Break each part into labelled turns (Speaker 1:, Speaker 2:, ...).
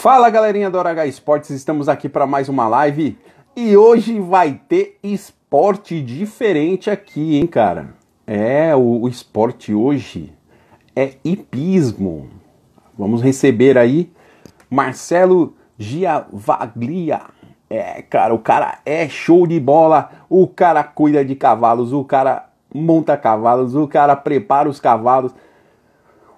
Speaker 1: Fala galerinha do Hora H Esportes, estamos aqui para mais uma live e hoje vai ter esporte diferente aqui, hein, cara? O esporte hoje é hipismo. Vamos receber aí Marcelo Giavaglia. Cara, o cara é show de bola, o cara cuida de cavalos, o cara monta cavalos, o cara prepara os cavalos.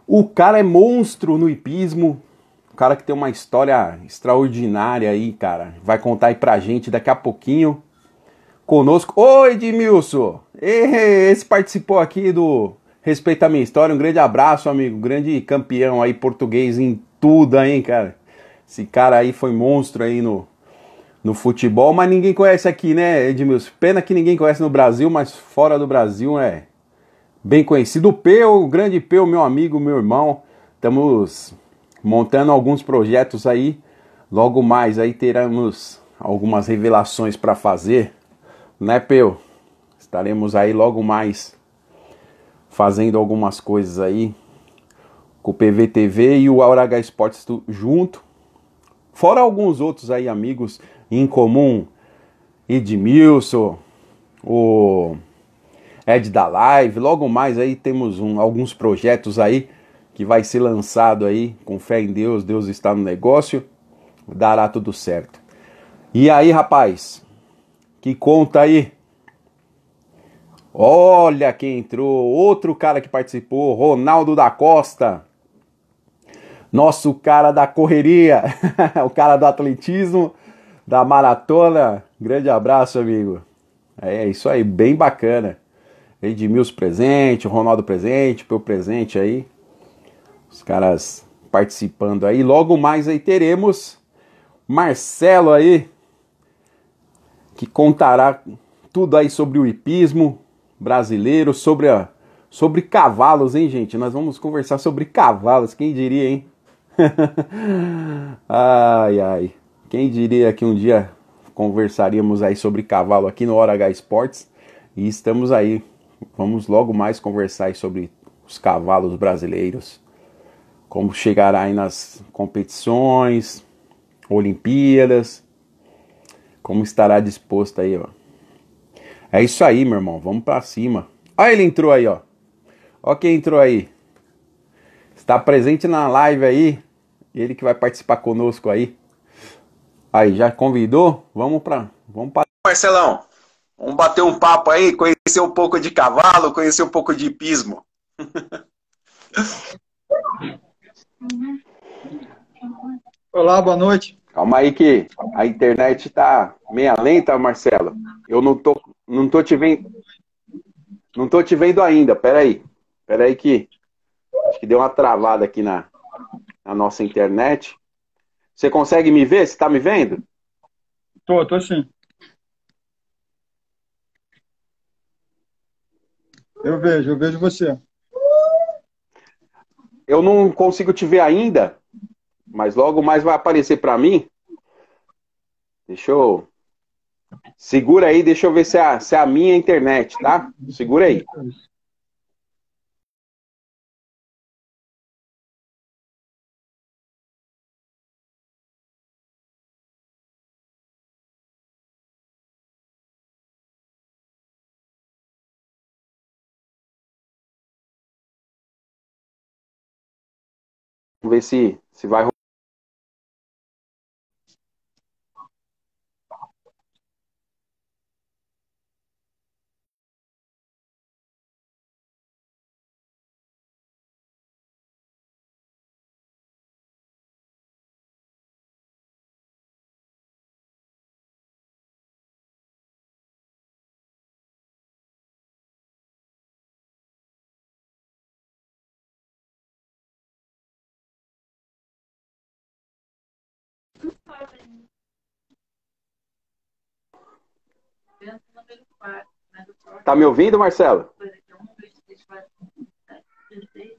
Speaker 1: O cara é monstro no hipismo. O cara que tem uma história extraordinária aí, cara. Vai contar aí pra gente daqui a pouquinho. Conosco. Oi, Edmilson! Esse participou aqui do Respeita a Minha História. Um grande abraço, amigo. Grande campeão aí, português em tudo aí, cara. Esse cara aí foi monstro aí no futebol, mas ninguém conhece aqui, né, Edmilson? Pena que ninguém conhece no Brasil, mas fora do Brasil é bem conhecido. O Peu, o grande Peu, meu amigo, meu irmão. Estamos montando alguns projetos aí. Logo mais aí teremos algumas revelações para fazer, né, Peu? Estaremos aí logo mais fazendo algumas coisas aí com o PVTV e o Hora H Esportes junto. Fora alguns outros aí amigos em comum, Edmilson, o Ed da Live. Logo mais aí temos alguns projetos aí que vai ser lançado aí, com fé em Deus, Deus está no negócio, dará tudo certo. E aí, rapaz, que conta aí? Olha quem entrou, outro cara que participou, Ronaldo da Costa, nosso cara da correria, o cara do atletismo, da maratona. Grande abraço, amigo. É isso aí, bem bacana. Edmilson presente, Ronaldo presente, Peu presente aí. Os caras participando aí. Logo mais aí teremos Marcelo aí, que contará tudo aí sobre o hipismo brasileiro, sobre cavalos, hein, gente? Nós vamos conversar sobre cavalos, quem diria, hein? Ai, ai. Quem diria que um dia conversaríamos aí sobre cavalo aqui no Hora H Esportes? E estamos aí. Vamos logo mais conversar aí sobre os cavalos brasileiros. Como chegará aí nas competições, Olimpíadas, como estará disposto aí, ó. É isso aí, meu irmão, vamos pra cima. Olha ele entrou aí, ó. Olha quem entrou aí. Está presente na live aí, ele que vai participar conosco aí. Aí, já convidou? Vamos para Marcelão, vamos bater um papo aí, conhecer um pouco de cavalo, conhecer um pouco de hipismo.
Speaker 2: Olá, boa noite.
Speaker 1: Calma aí que a internet tá meia lenta, Marcelo. Eu não tô te vendo, não tô te vendo ainda. Pera aí que acho que deu uma travada aqui na nossa internet. Você consegue me ver? Você tá me vendo?
Speaker 2: Tô sim. Eu vejo você.
Speaker 1: Eu não consigo te ver ainda, mas logo mais vai aparecer para mim. Segura aí, deixa eu ver se é a minha internet, tá? Segura aí. Vamos ver se vai. Tá me ouvindo, Marcelo?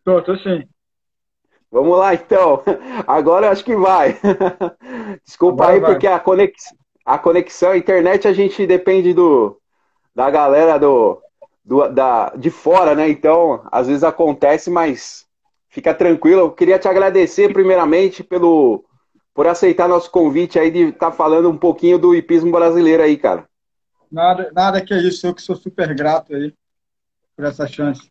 Speaker 2: Tô sim.
Speaker 1: Vamos lá, então. Agora eu acho que vai. Desculpa aí, porque a conexão, a internet, a gente depende da galera de fora, né? Então, às vezes acontece, mas fica tranquilo. Eu queria te agradecer, primeiramente, por aceitar nosso convite aí de estar falando um pouquinho do hipismo brasileiro aí, cara.
Speaker 2: Nada que é isso, eu que sou super grato aí por essa chance.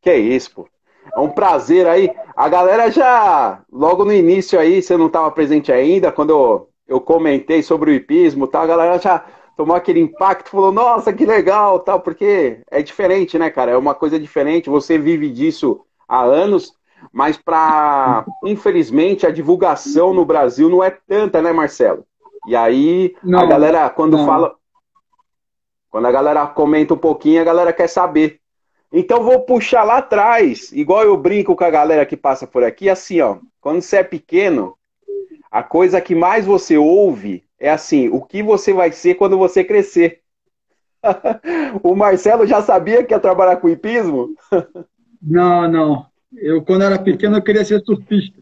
Speaker 1: Que é isso, pô. É um prazer aí. A galera já, logo no início aí, você não estava presente ainda, quando eu comentei sobre o hipismo, tal, a galera já tomou aquele impacto, falou, nossa, que legal, tal, porque é diferente, né, cara? É uma coisa diferente, você vive disso há anos, mas infelizmente, a divulgação no Brasil não é tanta, né, Marcelo? E aí, a
Speaker 2: Não,
Speaker 1: galera,
Speaker 2: não.
Speaker 1: quando a galera comenta um pouquinho, a galera quer saber. Então vou puxar lá atrás, igual eu brinco com a galera que passa por aqui, assim, ó, quando você é pequeno, a coisa que mais você ouve é assim, o que você vai ser quando você crescer. O Marcelo já sabia que ia trabalhar com hipismo?
Speaker 2: Não, não. Eu, quando era pequeno, eu queria ser surfista.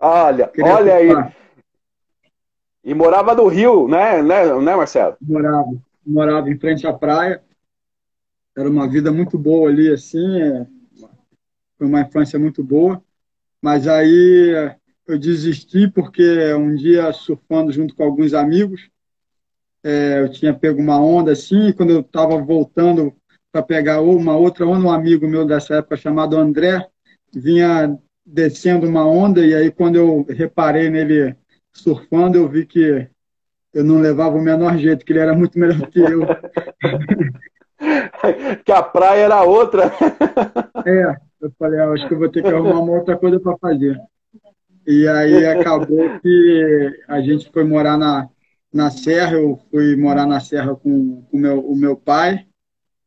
Speaker 1: Olha,
Speaker 2: Queria
Speaker 1: olha aí.
Speaker 2: surfar.
Speaker 1: E morava no Rio, né, Marcelo?
Speaker 2: Morava em frente à praia. Era uma vida muito boa ali, assim. Foi uma infância muito boa. Mas aí eu desisti porque um dia, surfando junto com alguns amigos, eu tinha pego uma onda assim, e quando eu estava voltando para pegar uma outra onda, um amigo meu dessa época chamado André vinha descendo uma onda, e aí quando eu reparei nele surfando, eu vi que eu não levava o menor jeito, que ele era muito melhor que eu.
Speaker 1: Que a praia era outra.
Speaker 2: Eu falei, acho que eu vou ter que arrumar uma outra coisa para fazer. E aí acabou que a gente foi morar na Serra, eu fui morar na Serra com o meu pai,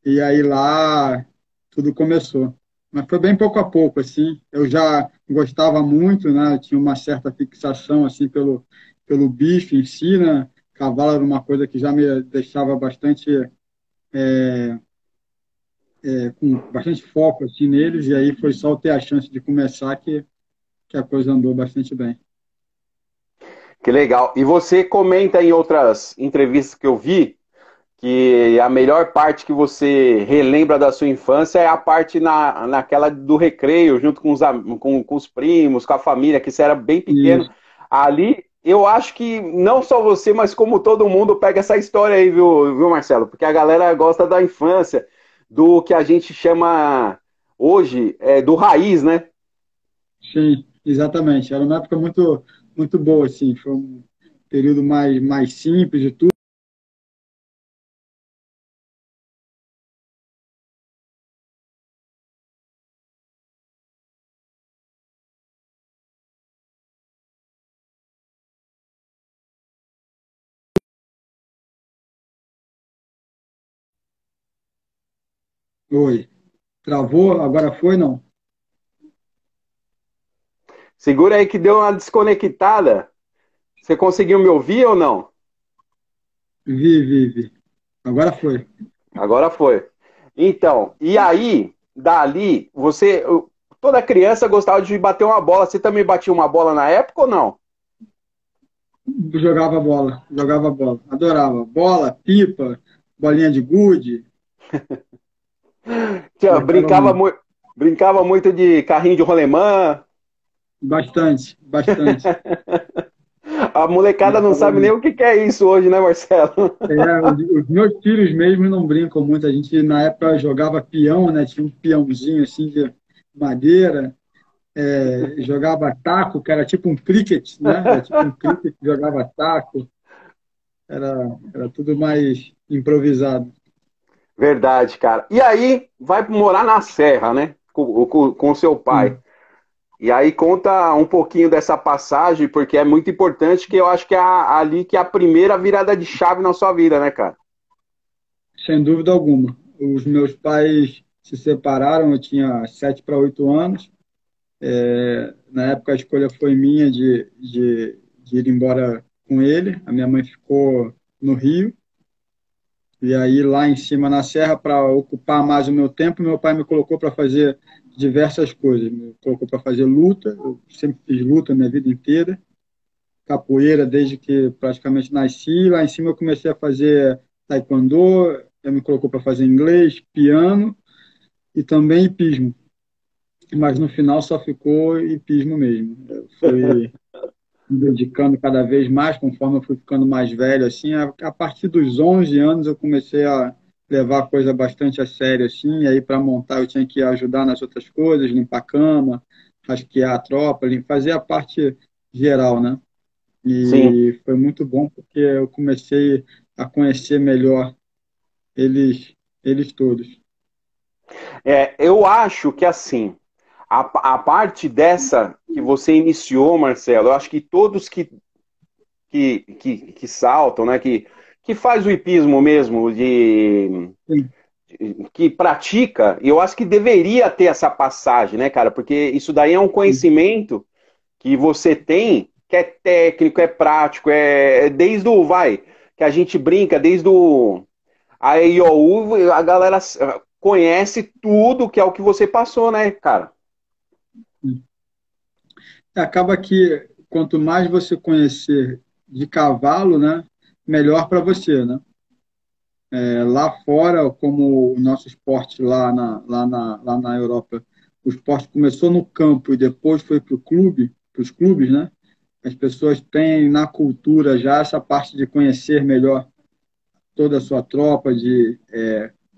Speaker 2: e aí lá tudo começou. Mas foi bem pouco a pouco, assim. Eu já gostava muito, né? Eu tinha uma certa fixação, assim, pelo bicho em si, né? Cavalo era uma coisa que já me deixava bastante, com bastante foco, assim, neles, e aí foi só ter a chance de começar que a coisa andou bastante bem.
Speaker 1: Que legal. E você comenta em outras entrevistas que eu vi que a melhor parte que você relembra da sua infância é a parte naquela do recreio, junto com com os primos, com a família, que você era bem pequeno.
Speaker 2: Isso.
Speaker 1: Ali, eu acho que não só você, mas como todo mundo pega essa história aí, viu, Marcelo? Porque a galera gosta da infância, do que a gente chama hoje do raiz, né?
Speaker 2: Sim, exatamente. Era uma época muito boa, assim. Foi um período mais simples de tudo. Oi. Travou? Agora foi, não?
Speaker 1: Segura aí que deu uma desconectada. Você conseguiu me ouvir ou não?
Speaker 2: Vi. Agora foi.
Speaker 1: Agora foi. Então, e aí, dali, toda criança gostava de bater uma bola. Você também batia uma bola na época ou não?
Speaker 2: Jogava bola. Adorava. Bola, pipa, bolinha de gude.
Speaker 1: Tinha,
Speaker 2: Gostava
Speaker 1: brincava,
Speaker 2: muito.
Speaker 1: mu brincava muito de carrinho de rolemã.
Speaker 2: Bastante.
Speaker 1: A molecada não
Speaker 2: Gostava
Speaker 1: sabe nem
Speaker 2: muito.
Speaker 1: o que que é isso hoje, né, Marcelo?
Speaker 2: Os meus filhos mesmo não brincam muito. A gente, na época, jogava peão, né? Tinha um peãozinho assim de madeira. Jogava taco, que era tipo um cricket, né? Era tipo um cricket, jogava taco, era tudo mais improvisado.
Speaker 1: Verdade, cara. E aí, vai morar na Serra, né? Com o seu pai.
Speaker 2: Sim,
Speaker 1: E aí conta um pouquinho dessa passagem, porque é muito importante, que eu acho que é ali que é a primeira virada de chave na sua vida, né, cara?
Speaker 2: sem dúvida alguma. Os meus pais se separaram, eu tinha 7 para 8 anos. Na época a escolha foi minha de ir embora com ele. A minha mãe ficou no Rio. E aí, lá em cima na serra, para ocupar mais o meu tempo, meu pai me colocou para fazer diversas coisas. Me colocou para fazer luta, eu sempre fiz luta a minha vida inteira, capoeira desde que praticamente nasci. Lá em cima eu comecei a fazer taekwondo, ele me colocou para fazer inglês, piano e também hipismo. mas no final só ficou hipismo mesmo. Eu fui me dedicando cada vez mais, conforme eu fui ficando mais velho, assim, a partir dos 11 anos eu comecei a levar a coisa bastante a sério, assim, e aí para montar eu tinha que ajudar nas outras coisas, limpar a cama, rasquear a tropa, fazer a parte geral, né?
Speaker 1: Sim.
Speaker 2: E foi muito bom porque eu comecei a conhecer melhor eles, eles todos.
Speaker 1: Eu acho que assim, a parte dessa que você iniciou, Marcelo, eu acho que todos que saltam, né, que faz o hipismo mesmo,
Speaker 2: Sim,
Speaker 1: que pratica, eu acho que deveria ter essa passagem, né, cara? Porque isso daí é um
Speaker 2: sim.
Speaker 1: conhecimento que você tem, que é técnico, é prático, é desde o, vai, que a gente brinca, desde o a IOU, a galera conhece tudo que é o que você passou, né, cara?
Speaker 2: Sim. Acaba que quanto mais você conhecer de cavalo, né, melhor para você, né? Lá fora, como o nosso esporte lá na Europa, o esporte começou no campo e depois foi para os clubes, né? As pessoas têm na cultura já essa parte de conhecer melhor toda a sua tropa, de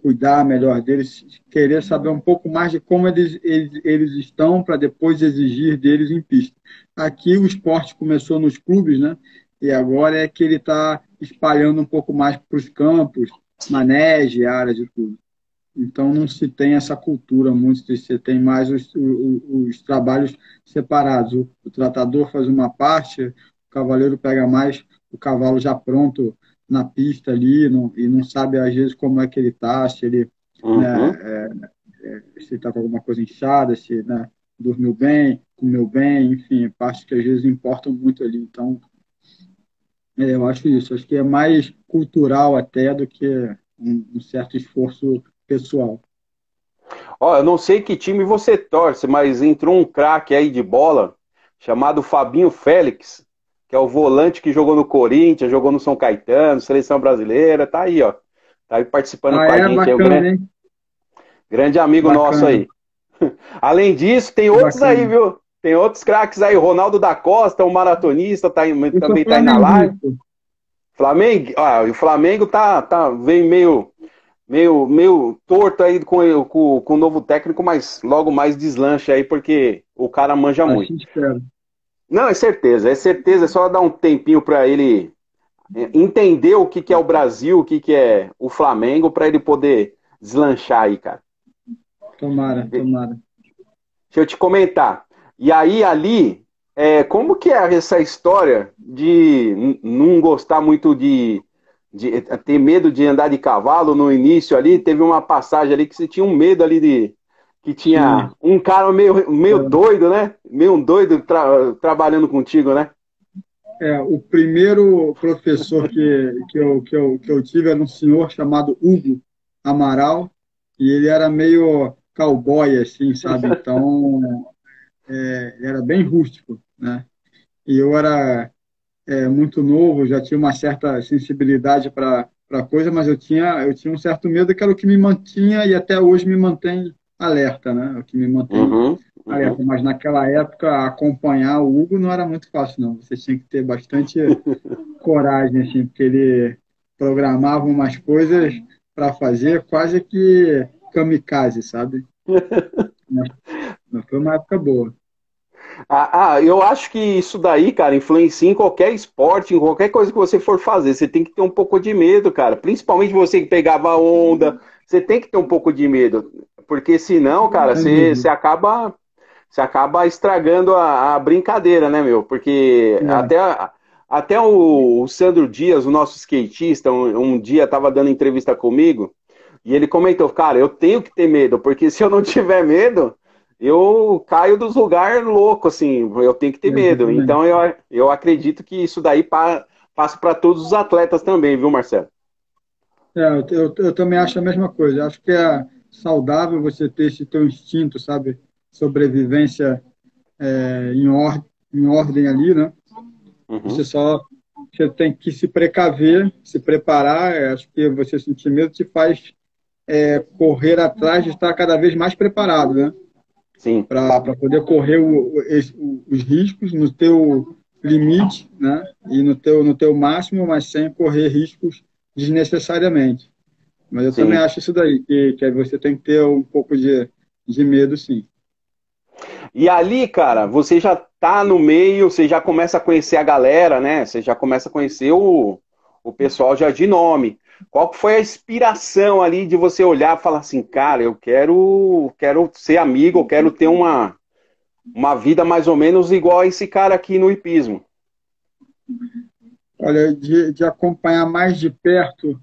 Speaker 2: cuidar melhor deles, querer saber um pouco mais de como eles estão para depois exigir deles em pista. Aqui o esporte começou nos clubes, né? E agora é que ele está espalhando um pouco mais para os campos, manege, áreas de tudo. Então não se tem essa cultura muito, você tem mais os trabalhos separados. O tratador faz uma parte, o cavaleiro pega mais o cavalo já pronto na pista ali e não sabe às vezes como é que ele está, se ele
Speaker 1: Uhum.
Speaker 2: né, se está com alguma coisa inchada, se né, dormiu bem, comeu bem, enfim, partes que às vezes importam muito ali. Então eu acho isso, acho que é mais cultural até do que um certo esforço pessoal.
Speaker 1: Ó, eu não sei que time você torce, mas entrou um craque aí de bola chamado Fabinho Félix, que é o volante que jogou no Corinthians, jogou no São Caetano, seleção brasileira, tá aí, ó. Tá aí participando
Speaker 2: Ah,
Speaker 1: com a
Speaker 2: é
Speaker 1: gente, é um
Speaker 2: bacana, hein?
Speaker 1: grande amigo nosso
Speaker 2: Bacana,
Speaker 1: aí. Além disso, tem outros aí,
Speaker 2: bacana.
Speaker 1: viu? Tem outros craques aí, Ronaldo da Costa, um maratonista,
Speaker 2: Eu sou
Speaker 1: também tá aí na live.
Speaker 2: flamenguista.
Speaker 1: Flamengo, o Flamengo vem meio torto aí com o novo técnico, mas logo mais deslancha aí, porque o cara manja muito.
Speaker 2: Assim espero.
Speaker 1: Não, é certeza, é só dar um tempinho para ele entender o que que é o Brasil, o que que é o Flamengo, para ele poder deslanchar aí, cara.
Speaker 2: Tomara, tomara.
Speaker 1: Deixa eu te comentar. E aí, ali, como que é essa história de não gostar muito de ter medo de andar de cavalo no início ali? Teve uma passagem ali que você tinha um medo ali que tinha
Speaker 2: Tinha.
Speaker 1: um cara meio doido, né? Meio um doido trabalhando contigo, né?
Speaker 2: O primeiro professor que eu tive era um senhor chamado Hugo Amaral, e ele era meio cowboy, assim, sabe? Então, ele era bem rústico, né? E eu era muito novo, já tinha uma certa sensibilidade para coisa, mas eu tinha um certo medo que era o que me mantinha e até hoje me mantém alerta, né? O que me mantém
Speaker 1: Uhum, uhum.
Speaker 2: alerta. Mas naquela época, acompanhar o Hugo não era muito fácil, não. Você tinha que ter bastante coragem, assim, porque ele programava umas coisas para fazer quase que kamikaze, sabe? Mas, mas foi uma época boa.
Speaker 1: Eu acho que isso daí, cara, influencia em qualquer esporte, em qualquer coisa que você for fazer. Você tem que ter um pouco de medo, cara. Principalmente você que pegava onda, você tem que ter um pouco de medo. Porque senão, cara,
Speaker 2: Sem dúvida.
Speaker 1: você acaba estragando a brincadeira, né, meu? Porque
Speaker 2: É,
Speaker 1: até o Sandro Dias, o nosso skatista, um dia tava dando entrevista comigo, e ele comentou, cara, eu tenho que ter medo, porque se eu não tiver medo, eu caio dos lugares louco, assim, eu tenho que ter medo.
Speaker 2: exatamente.
Speaker 1: Então eu acredito que isso daí passa para todos os atletas também, viu, Marcelo?
Speaker 2: Eu também acho a mesma coisa. Eu acho que é saudável você ter esse teu instinto, sabe? Sobrevivência em ordem ali, né? Você
Speaker 1: Uhum.
Speaker 2: só você tem que se precaver, se preparar. Acho que você sentir medo te faz correr atrás de estar cada vez mais preparado, né?
Speaker 1: Sim,
Speaker 2: para poder correr os riscos no teu limite, né? E no teu máximo, mas sem correr riscos desnecessariamente. Mas eu também
Speaker 1: sim.
Speaker 2: acho isso daí, que você tem que ter um pouco de medo, sim.
Speaker 1: E ali, cara, você já tá no meio, você já começa a conhecer a galera, né? Você já começa a conhecer o pessoal já de nome. Qual que foi a inspiração ali de você olhar e falar assim, cara, eu quero ser amigo, eu quero ter uma vida mais ou menos igual a esse cara aqui no hipismo?
Speaker 2: Olha, de acompanhar mais de perto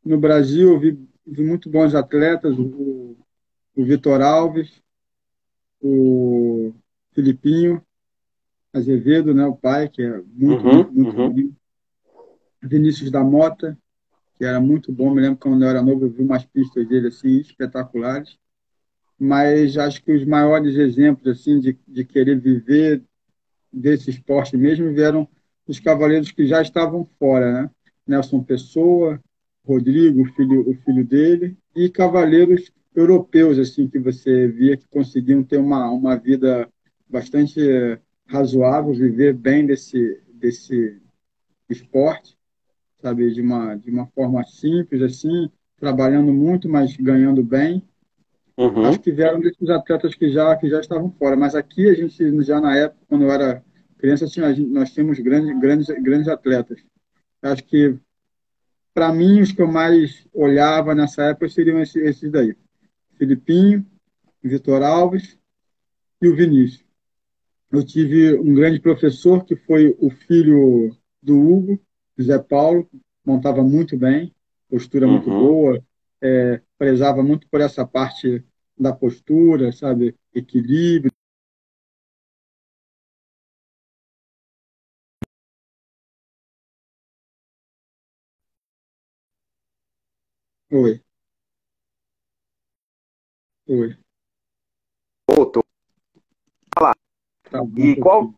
Speaker 2: no Brasil, eu vi muito bons atletas, o Vitor Alves, o Filipinho Azevedo, né, o pai, que é muito, muito,
Speaker 1: Uhum,
Speaker 2: muito
Speaker 1: uhum.
Speaker 2: bom. Vinícius da Mota, que era muito bom. Me lembro que quando eu era novo, eu vi umas pistas dele assim espetaculares. Mas acho que os maiores exemplos assim de querer viver desse esporte mesmo vieram dos cavaleiros que já estavam fora, né? Nelson Pessoa, Rodrigo, o filho dele, e cavaleiros europeus assim que você via que conseguiam ter uma vida bastante razoável, viver bem desse esporte, sabe, de uma forma simples assim, trabalhando muito, mas ganhando bem. Acho
Speaker 1: Uhum.
Speaker 2: que vieram desses atletas que já estavam fora, mas aqui a gente já na época, quando eu era criança, nós tínhamos grandes, grandes, grandes atletas. Acho que para mim os que eu mais olhava nessa época seriam esses daí: Filipinho, Vitor Alves e o Vinícius. Eu tive um grande professor que foi o filho do Hugo, José Paulo, montava muito bem, postura muito
Speaker 1: Uhum.
Speaker 2: boa, prezava muito por essa parte da postura, sabe, equilíbrio. Oi, oi,
Speaker 1: Voltou.
Speaker 2: tá bom um
Speaker 1: E qual.
Speaker 2: pouquinho.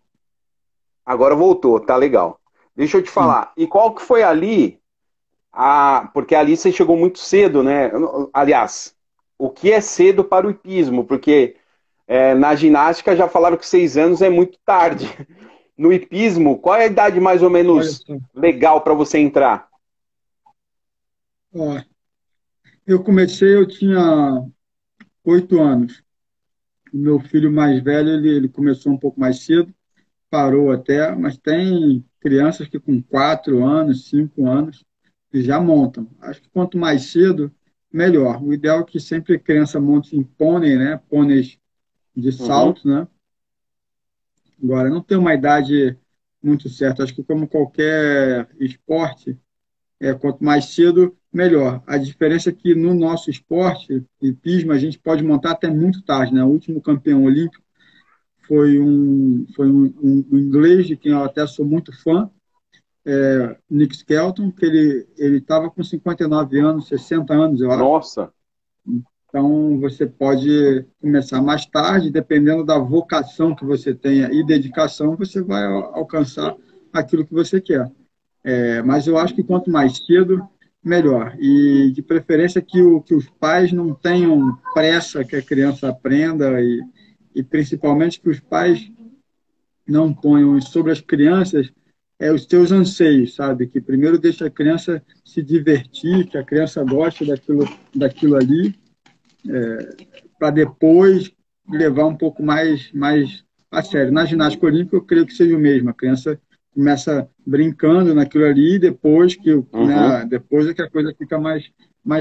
Speaker 1: Agora voltou, tá legal. Deixa eu te
Speaker 2: Sim.
Speaker 1: falar. E qual que foi ali porque ali você chegou muito cedo, né? Aliás, o que é cedo para o hipismo? Porque na ginástica já falaram que 6 anos é muito tarde. No hipismo, qual é a idade mais ou
Speaker 2: Olha
Speaker 1: menos
Speaker 2: só,
Speaker 1: legal para você entrar?
Speaker 2: ó, eu tinha 8 anos. O meu filho mais velho, ele começou um pouco mais cedo, parou até, mas tem crianças que com 4 anos, 5 anos, que já montam. Acho que quanto mais cedo, melhor. O ideal é que sempre a criança monte em pônei, né? Pôneis de
Speaker 1: Uhum,
Speaker 2: salto, né? Agora, não tem uma idade muito certa. Acho que como qualquer esporte, quanto mais cedo, melhor. A diferença é que no nosso esporte, hipismo, a gente pode montar até muito tarde, né? O último campeão olímpico foi um inglês, de quem eu até sou muito fã, Nick Skelton, que ele estava com 59 anos, 60 anos, eu acho.
Speaker 1: nossa.
Speaker 2: Então, você pode começar mais tarde, dependendo da vocação que você tenha e dedicação, você vai alcançar aquilo que você quer. Mas eu acho que quanto mais cedo, melhor. E de preferência que os pais não tenham pressa que a criança aprenda e principalmente que os pais não ponham sobre as crianças os seus anseios, sabe? Que primeiro deixa a criança se divertir, que a criança goste daquilo ali, para depois levar um pouco mais a sério. Na ginástica olímpica, eu creio que seja o mesmo. A criança começa brincando naquilo ali, e depois
Speaker 1: Uhum.
Speaker 2: né, depois é que a coisa fica mais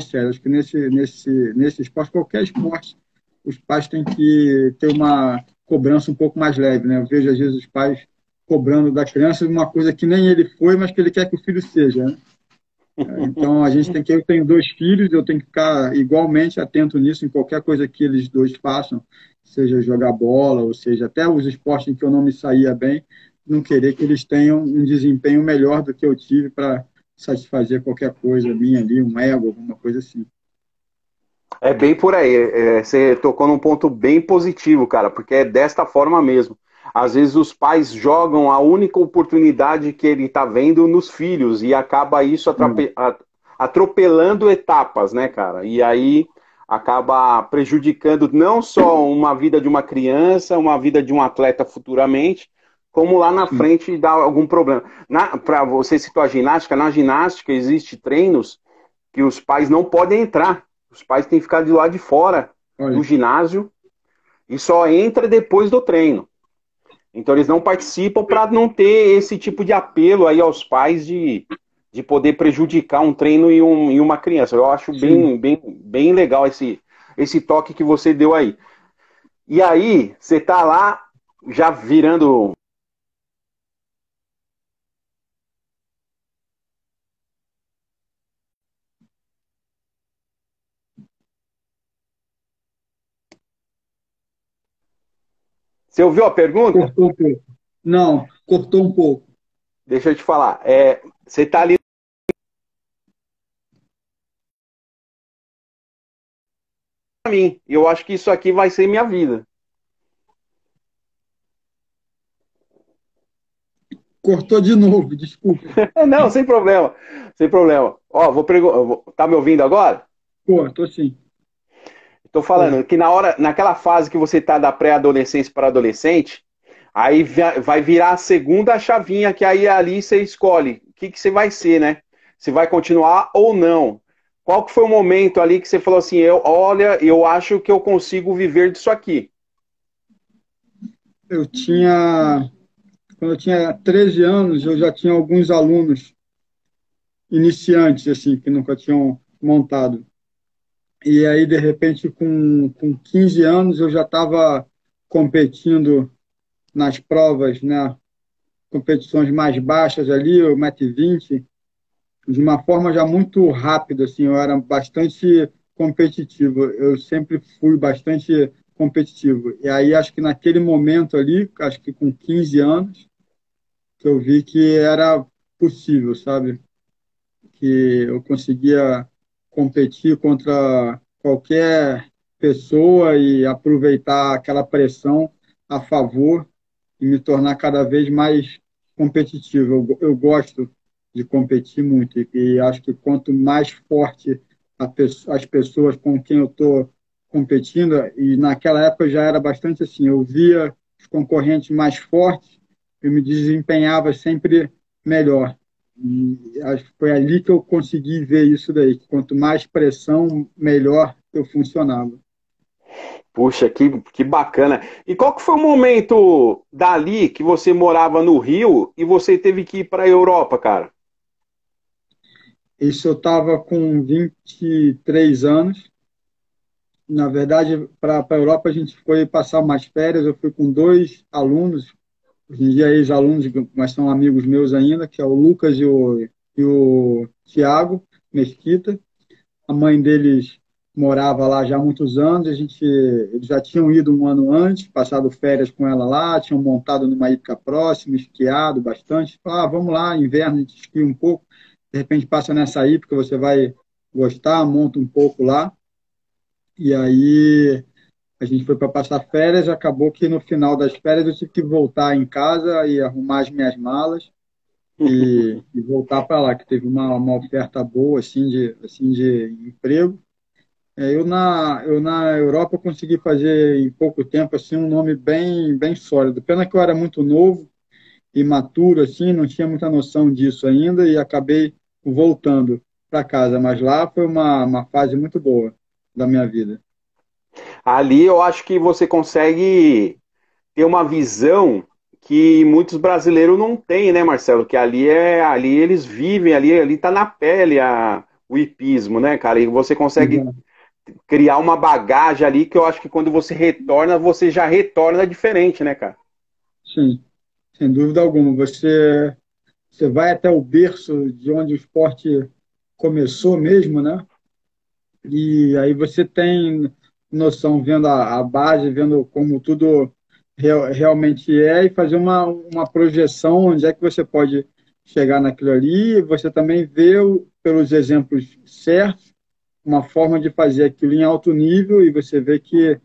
Speaker 2: séria. Acho que nesse esporte, qualquer esporte, os pais têm que ter uma cobrança um pouco mais leve, né? Eu vejo às vezes os pais cobrando da criança uma coisa que nem ele foi, mas que ele quer que o filho seja, né? Então, eu tenho 2 filhos, eu tenho que ficar igualmente atento nisso, em qualquer coisa que eles dois façam, seja jogar bola, ou seja, até os esportes em que eu não me saía bem, não querer que eles tenham um desempenho melhor do que eu tive para satisfazer qualquer coisa minha ali, um ego, alguma coisa assim.
Speaker 1: É bem por aí. Você tocou num ponto bem positivo, cara, porque é desta forma mesmo. Às vezes os pais jogam a única oportunidade que ele está vendo nos filhos e acaba isso atropelando etapas, né, cara? E aí acaba prejudicando não só uma vida de uma criança, uma vida de um atleta futuramente, como lá na
Speaker 2: Sim.
Speaker 1: frente dá algum problema. Para você citar a ginástica, na ginástica existe treinos que os pais não podem entrar. Os pais têm que ficar do lado de fora do
Speaker 2: Olha,
Speaker 1: ginásio e só entra depois do treino. Então eles não participam para não ter esse tipo de apelo aí aos pais de poder prejudicar um treino e uma criança. Eu acho
Speaker 2: sim.
Speaker 1: bem legal esse toque que você deu aí. E aí, você tá lá já virando. Você ouviu a pergunta?
Speaker 2: Cortou um pouco. Não, cortou um pouco.
Speaker 1: Deixa eu te falar. Você tá ali pra mim. Eu acho que isso aqui vai ser minha vida.
Speaker 2: Cortou de novo, desculpa.
Speaker 1: Não, sem problema. Sem problema. Ó, tá me ouvindo agora?
Speaker 2: Cortou sim.
Speaker 1: Estou
Speaker 2: Tô.
Speaker 1: falando que naquela fase que você está da pré-adolescência para adolescente, aí vai virar a segunda chavinha, que aí ali você escolhe o que você vai ser, né? Se vai continuar ou não. Qual que foi o momento ali que você falou assim, olha, eu acho que eu consigo viver disso aqui?
Speaker 2: Eu tinha, quando eu tinha 13 anos, eu já tinha alguns alunos iniciantes, assim, que nunca tinham montado. E aí, de repente, com 15 anos, eu já estava competindo nas provas, né? Competições mais baixas ali, o 1,20 m, de uma forma já muito rápida, assim, eu era bastante competitivo, eu sempre fui bastante competitivo. E aí, acho que naquele momento ali, acho que com 15 anos, que eu vi que era possível, sabe? Que eu conseguia competir contra qualquer pessoa e aproveitar aquela pressão a favor e me tornar cada vez mais competitivo. Eu gosto de competir muito e acho que quanto mais forte as pessoas com quem eu estou competindo, e naquela época já era bastante assim, eu via os concorrentes mais fortes, eu me desempenhava sempre melhor. E acho que foi ali que eu consegui ver isso daí. Quanto mais pressão, melhor eu funcionava.
Speaker 1: Puxa, que bacana. E qual que foi o momento dali que você morava no Rio e você teve que ir para a Europa, cara?
Speaker 2: Isso eu estava com 23 anos. Na verdade, para a Europa a gente foi passar umas férias. Eu fui com dois alunos, hoje em dia ex-alunos, mas são amigos meus ainda, que é o Lucas e o Tiago Mesquita. A mãe deles morava lá já há muitos anos, eles já tinham ido um ano antes, passado férias com ela lá, tinham montado numa ípica próxima, esquiado bastante. Falaram, vamos lá, inverno a gente esquia um pouco, de repente passa nessa ípica, você vai gostar, monta um pouco lá. E aí a gente foi para passar férias, acabou que no final das férias eu tive que voltar em casa e arrumar as minhas malas e voltar para lá, que teve uma oferta boa assim de emprego. Eu na Europa consegui fazer em pouco tempo assim um nome bem sólido. Pena que eu era muito novo, imaturo assim, não tinha muita noção disso ainda e acabei voltando para casa. Mas lá foi uma fase muito boa da minha vida.
Speaker 1: Ali eu acho que você consegue ter uma visão que muitos brasileiros não têm, né, Marcelo? Que ali eles vivem, ali tá na pele o hipismo, né, cara? E você consegue
Speaker 2: Exato.
Speaker 1: criar uma bagagem ali que eu acho que quando você retorna, você já retorna diferente, né, cara?
Speaker 2: Sim, sem dúvida alguma. Você vai até o berço de onde o esporte começou mesmo, né? E aí você tem noção, vendo a base, vendo como tudo realmente é, e fazer uma projeção onde é que você pode chegar naquilo ali. E você também vê, pelos exemplos certos, uma forma de fazer aquilo em alto nível, e você vê que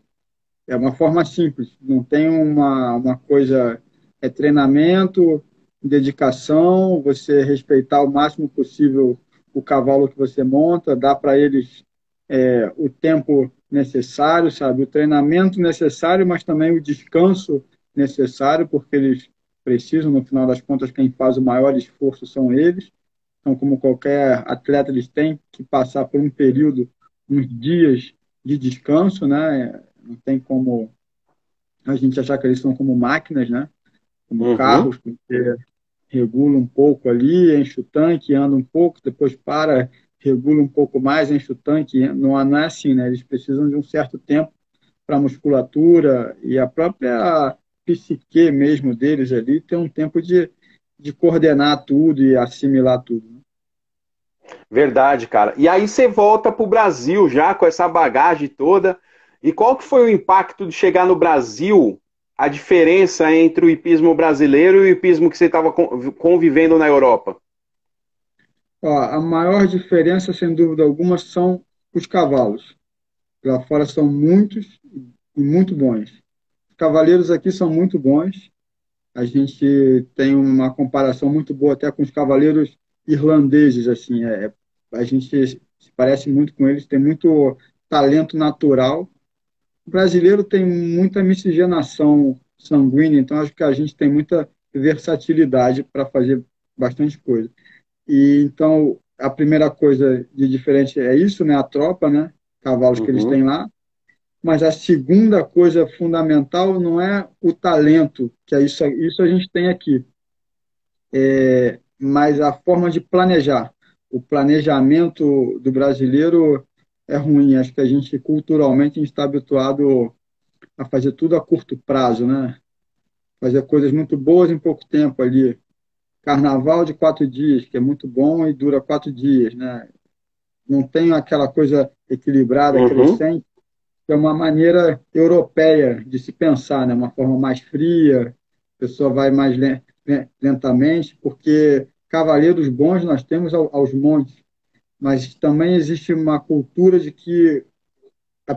Speaker 2: é uma forma simples, não tem uma coisa, é treinamento, dedicação, você respeitar o máximo possível o cavalo que você monta, dá para eles o tempo necessário, sabe? O treinamento necessário, mas também o descanso necessário, porque eles precisam, no final das contas, quem faz o maior esforço são eles. Então, como qualquer atleta, eles têm que passar por um período, uns dias de descanso, né? Não tem como a gente achar que eles são como máquinas, né? Como
Speaker 1: Uhum.
Speaker 2: carros, porque regula um pouco ali, enche o tanque, anda um pouco, depois para, regula um pouco mais, enche o tanque. Não é assim, né? Eles precisam de um certo tempo para a musculatura e a própria psique mesmo deles ali ter um tempo de coordenar tudo e assimilar tudo, né?
Speaker 1: Verdade, cara. E aí você volta pro Brasil já com essa bagagem toda. E qual que foi o impacto de chegar no Brasil? A diferença entre o hipismo brasileiro e o hipismo que você estava convivendo na Europa?
Speaker 2: Ó, a maior diferença, sem dúvida alguma, são os cavalos. Lá fora são muitos e muito bons. Os cavaleiros aqui são muito bons. A gente tem uma comparação muito boa até com os cavaleiros irlandeses, assim, a gente se parece muito com eles, tem muito talento natural. O brasileiro tem muita miscigenação sanguínea, então acho que a gente tem muita versatilidade para fazer bastante coisa. E então a primeira coisa de diferente é isso, né? A tropa, né? Cavalos que eles
Speaker 1: Uhum,
Speaker 2: têm lá. Mas a segunda coisa fundamental não é o talento, que é isso a gente tem aqui, mas a forma de planejar. O planejamento do brasileiro é ruim. Acho que a gente, culturalmente, a gente está habituado a fazer tudo a curto prazo, né? Fazer coisas muito boas em pouco tempo ali. Carnaval de 4 dias, que é muito bom e dura 4 dias, né? Não tem aquela coisa equilibrada,
Speaker 1: uhum.
Speaker 2: crescente, que é uma maneira europeia de se pensar, né? Uma forma mais fria, a pessoa vai mais lentamente, porque cavaleiros bons nós temos aos montes, mas também existe uma cultura de que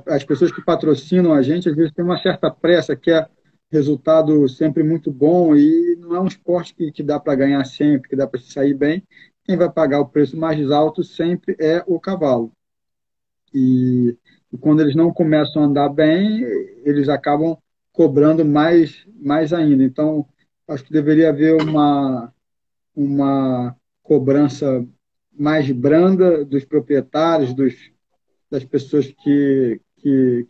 Speaker 2: as pessoas que patrocinam a gente às vezes têm uma certa pressa, quer resultado sempre muito bom e não é um esporte que dá para ganhar sempre, que dá para se sair bem. Quem vai pagar o preço mais alto sempre é o cavalo. E quando eles não começam a andar bem, eles acabam cobrando mais ainda. Então, acho que deveria haver uma cobrança mais branda dos proprietários, das pessoas que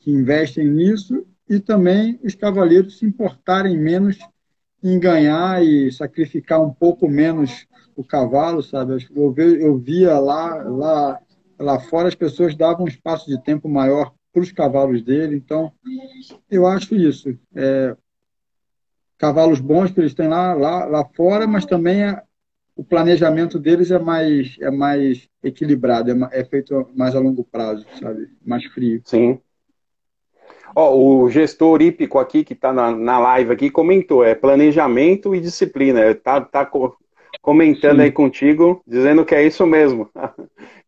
Speaker 2: investem nisso, e também os cavaleiros se importarem menos em ganhar e sacrificar um pouco menos o cavalo, sabe? Eu via lá fora as pessoas davam um espaço de tempo maior para os cavalos dele, então eu acho isso. Cavalos bons que eles têm lá fora, mas também o planejamento deles é mais equilibrado, é feito mais a longo prazo, sabe? Mais frio.
Speaker 1: Sim. Ó, o gestor hípico aqui, que está na live aqui, comentou, é planejamento e disciplina. Tá comentando aí
Speaker 2: Sim.
Speaker 1: contigo, dizendo que é isso mesmo.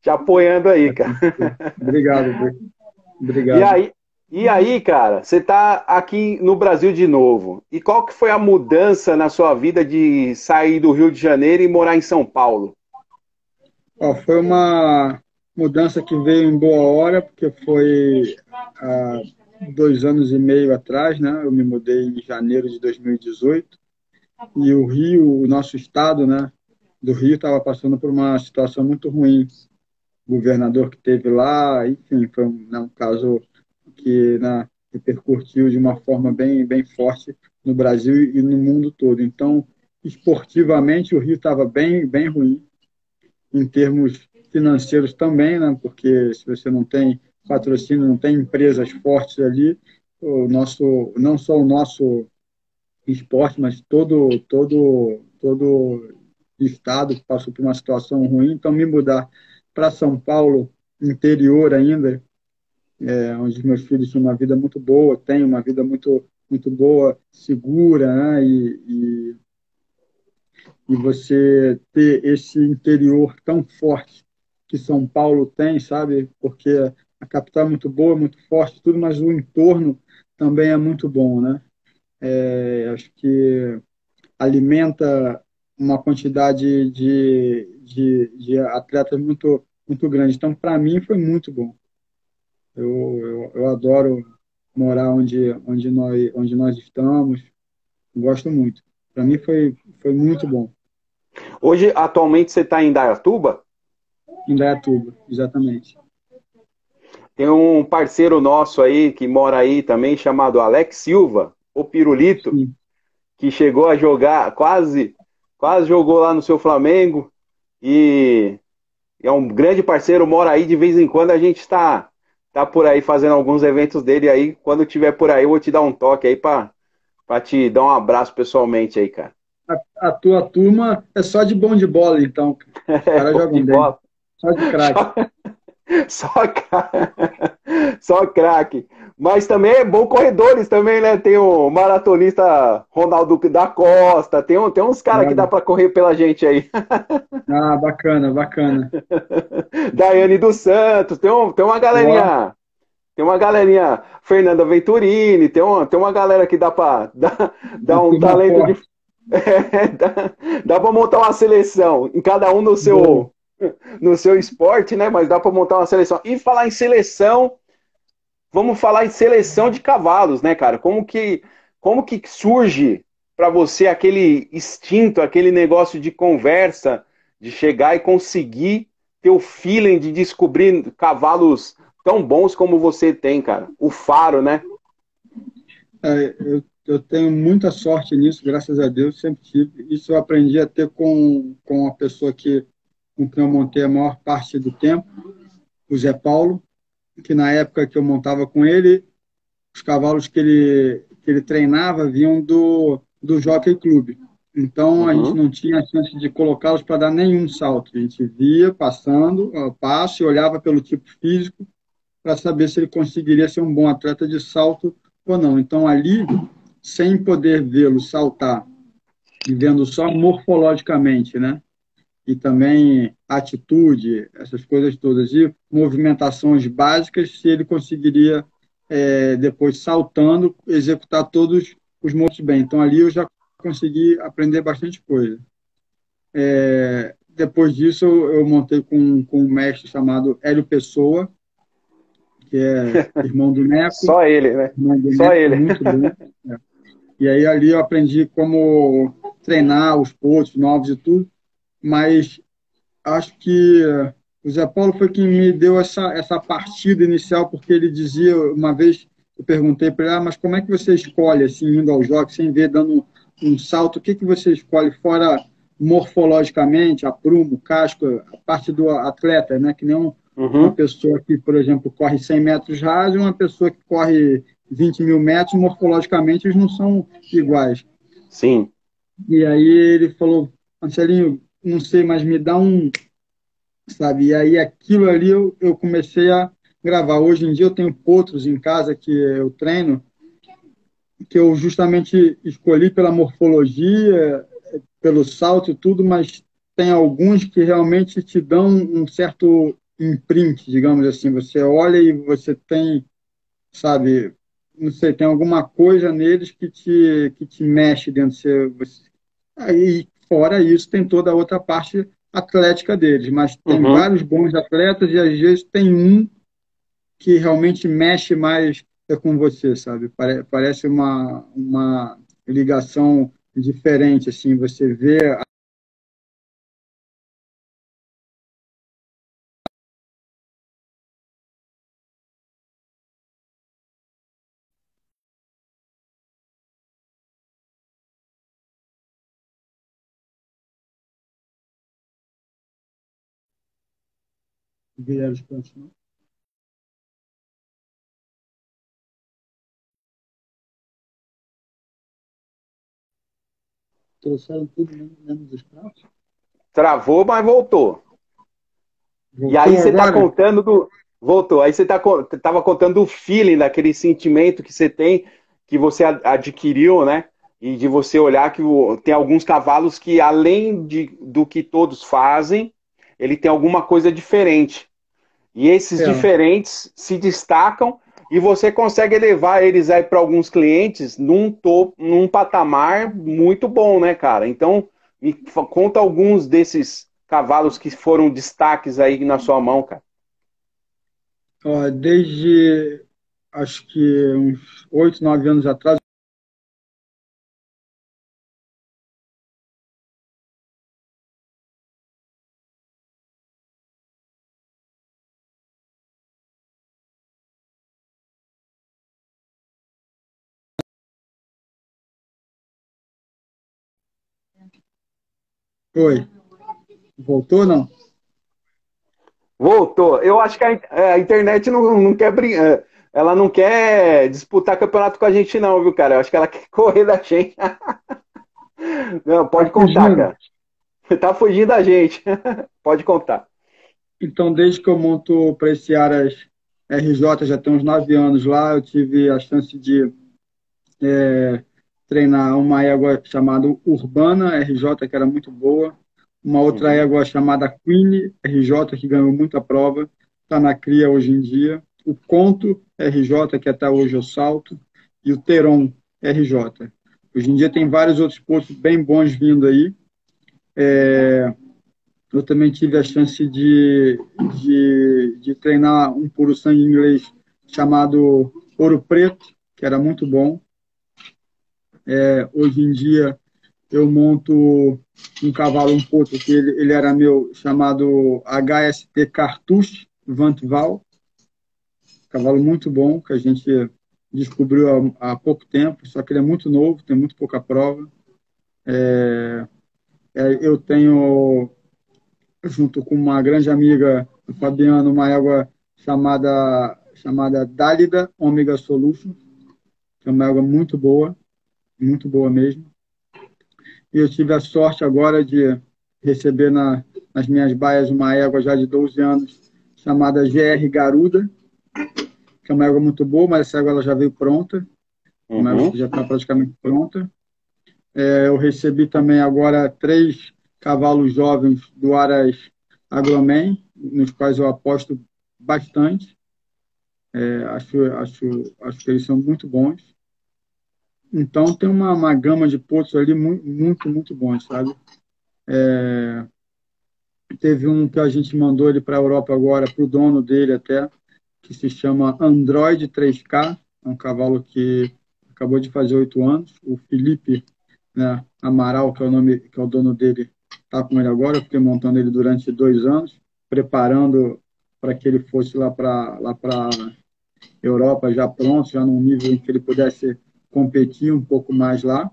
Speaker 1: Te apoiando aí, cara.
Speaker 2: Obrigado,
Speaker 1: E
Speaker 2: obrigado.
Speaker 1: aí, e aí, cara, você tá aqui no Brasil de novo. E qual que foi a mudança na sua vida de sair do Rio de Janeiro e morar em São Paulo?
Speaker 2: Ó, foi uma mudança que veio em boa hora, porque foi há 2 anos e meio atrás, né? Eu me mudei em janeiro de 2018 e o Rio, o nosso estado, né, do Rio estava passando por uma situação muito ruim. O governador que teve lá, enfim, foi um caso que, né, repercutiu de uma forma bem forte no Brasil e no mundo todo. Então, esportivamente, o Rio estava bem ruim em termos financeiros também, né? Porque se você não tem patrocínio, não tem empresas fortes ali, não só o nosso esporte, mas todo estado passou por uma situação ruim. Então, me mudar para São Paulo, interior ainda, onde os meus filhos tinham uma vida muito boa, têm uma vida muito boa, segura, né? E você ter esse interior tão forte que São Paulo tem, sabe? Porque a capital é muito boa, muito forte, tudo, mas o entorno também é muito bom, né? Acho que alimenta uma quantidade de atletas muito grande. Então, para mim, foi muito bom. Eu adoro morar onde nós estamos. Gosto muito. Para mim foi muito bom.
Speaker 1: Hoje, atualmente, você está em Indaiatuba?
Speaker 2: Em Dayatuba, exatamente.
Speaker 1: Tem um parceiro nosso aí, que mora aí também, chamado Alex Silva, o Pirulito,
Speaker 2: Sim.
Speaker 1: que chegou a jogar, quase jogou lá no seu Flamengo, e é um grande parceiro, mora aí de vez em quando, a gente tá por aí fazendo alguns eventos dele aí, quando tiver por aí eu vou te dar um toque aí pra te dar um abraço pessoalmente aí, cara.
Speaker 2: A tua turma é só de bom de bola, então. Os
Speaker 1: É,
Speaker 2: caras
Speaker 1: bom de
Speaker 2: jogam bem.
Speaker 1: bola.
Speaker 2: Só de craque.
Speaker 1: Só, só craque. Mas também é bom corredores também, né? Tem o maratonista Ronaldo da Costa, tem uns caras que dá
Speaker 2: Olha.
Speaker 1: pra correr pela gente aí.
Speaker 2: Ah, bacana, bacana.
Speaker 1: Daiane dos Santos,
Speaker 2: Ó,
Speaker 1: tem uma galerinha, Fernanda Venturini, tem uma galera que dá pra dar
Speaker 2: uma
Speaker 1: um
Speaker 2: turma
Speaker 1: talento de.
Speaker 2: forte.
Speaker 1: Dá pra montar uma seleção, em cada um
Speaker 2: Boa.
Speaker 1: no seu esporte, né? Mas dá pra montar uma seleção. E falar em seleção, vamos falar em seleção de cavalos, né, cara? Como que surge para você aquele instinto, aquele negócio de conversa, de chegar e conseguir ter o feeling de descobrir cavalos tão bons como você tem, cara? O faro, né?
Speaker 2: Eu tenho muita sorte nisso, graças a Deus, sempre tive. Isso eu aprendi a ter com a pessoa com quem eu montei a maior parte do tempo, o Zé Paulo, que na época que eu montava com ele, os cavalos que ele treinava vinham do Jockey Club. Então a gente
Speaker 1: Uhum.
Speaker 2: não tinha a chance de colocá-los para dar nenhum salto. A gente via passando ao passo e olhava pelo tipo físico para saber se ele conseguiria ser um bom atleta de salto ou não. Então ali, sem poder vê-lo saltar e vendo só morfologicamente, né? E também atitude, essas coisas todas, e movimentações básicas, se ele conseguiria, depois saltando, executar todos os movimentos bem. Então, ali eu já consegui aprender bastante coisa. Depois disso, eu montei com um mestre chamado Hélio Pessoa, que é
Speaker 1: Só ele, né?
Speaker 2: irmão do
Speaker 1: Só
Speaker 2: Neco,
Speaker 1: ele.
Speaker 2: muito bom. Né? E aí ali eu aprendi como treinar os potros novos e tudo, mas acho que o Zé Paulo foi quem me deu essa partida inicial, porque ele dizia, uma vez eu perguntei para ele, mas como é que você escolhe, assim, indo aos jogos, sem ver, dando um salto, o que, que você escolhe fora morfologicamente, a prumo, o casco, a parte do atleta, né? Que nem uma
Speaker 1: Uhum.
Speaker 2: pessoa que, por exemplo, corre 100 metros rasos e uma pessoa que corre 20 mil metros, morfologicamente eles não são iguais.
Speaker 1: Sim.
Speaker 2: E aí ele falou, Marcelinho, não sei, mas me dá sabe? E aí aquilo ali eu comecei a gravar. Hoje em dia eu tenho potros em casa que eu treino, que eu justamente escolhi pela morfologia, pelo salto e tudo, mas tem alguns que realmente te dão um certo imprint, digamos assim. Você olha e você tem, sabe, não sei, tem alguma coisa neles que te mexe dentro de você. Aí, fora isso, tem toda a outra parte atlética deles, mas tem
Speaker 1: Uhum.
Speaker 2: vários bons atletas e às vezes tem um que realmente mexe mais com você, sabe? Parece uma ligação diferente, assim, você vê Guilherme Campos, não? Trouxeram tudo menos os pratos.
Speaker 1: Travou, mas voltou. E aí
Speaker 2: Voltou
Speaker 1: você tá
Speaker 2: agora?
Speaker 1: contando do. Voltou. Aí você tava contando do feeling, daquele sentimento que você tem, que você adquiriu, né? E de você olhar que tem alguns cavalos que, além do que todos fazem, ele tem alguma coisa diferente. E esses
Speaker 2: É,
Speaker 1: diferentes se destacam e você consegue levar eles aí para alguns clientes num patamar muito bom, né, cara? Então, conta alguns desses cavalos que foram destaques aí na sua mão, cara.
Speaker 2: Ó, desde acho que uns 8, 9 anos atrás. Foi. Voltou, não?
Speaker 1: Voltou. Eu acho que a internet não quer brincar. Ela não quer disputar campeonato com a gente, não, viu, cara? Eu acho que ela quer correr da gente. Não,
Speaker 2: Tá
Speaker 1: pode contar,
Speaker 2: fugindo.
Speaker 1: cara. Tá fugindo da gente. Pode contar.
Speaker 2: Então, desde que eu monto para esse Aras RJ, já tem uns 9 anos lá, eu tive a chance de treinar uma égua chamada Urbana RJ, que era muito boa, uma outra
Speaker 1: Uhum.
Speaker 2: égua chamada Queen RJ, que ganhou muita prova, está na cria hoje em dia, o Conto RJ, que até hoje eu salto, e o Teron RJ. Hoje em dia tem vários outros pontos bem bons vindo aí. Eu também tive a chance de treinar um puro sangue inglês chamado Ouro Preto, que era muito bom. Hoje em dia eu monto um cavalo um pouco que ele era meu, chamado HST Cartouche Vantval, cavalo muito bom, que a gente descobriu há pouco tempo, só que ele é muito novo, tem muito pouca prova. Eu tenho, junto com uma grande amiga, a Fabiana, uma égua chamada Dálida Omega Solution, que é uma égua muito boa mesmo. E eu tive a sorte agora de receber nas minhas baias uma égua já de 12 anos, chamada GR Garuda, que é uma égua muito boa, mas essa égua ela já veio pronta, uma égua que
Speaker 1: Uhum.
Speaker 2: já está praticamente pronta. Eu recebi também agora 3 cavalos jovens do Aras Agromen, nos quais eu aposto bastante. Acho que eles são muito bons. Então, tem uma gama de pontos ali muito bons, sabe? Teve um que a gente mandou ele para a Europa agora, para o dono dele até, que se chama Android 3K, é um cavalo que acabou de fazer 8 anos. O Felipe, né, Amaral, que é o nome, que é o dono dele, está com ele agora. Eu fiquei montando ele durante 2 anos, preparando para que ele fosse lá para Europa já pronto, já num nível em que ele pudesse competir um pouco mais lá.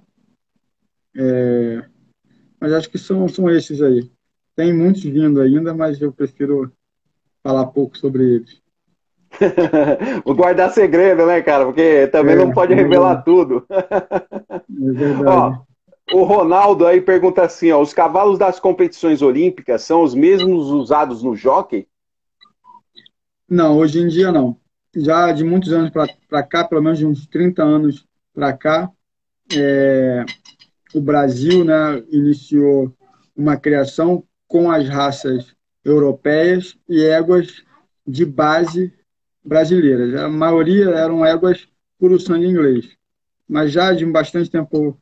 Speaker 2: Mas acho que são esses aí. Tem muitos vindo ainda, mas eu prefiro falar pouco sobre eles.
Speaker 1: Vou guardar segredo, né, cara? Porque também não pode revelar
Speaker 2: É
Speaker 1: tudo.
Speaker 2: verdade.
Speaker 1: Ó, o Ronaldo aí pergunta assim, ó, os cavalos das competições olímpicas são os mesmos usados no jockey?
Speaker 2: Não, hoje em dia não. Já de muitos anos para cá, pelo menos de uns 30 anos para cá, o Brasil, né, iniciou uma criação com as raças europeias e éguas de base brasileiras. A maioria eram éguas puro sangue inglês. Mas já de bastante tempo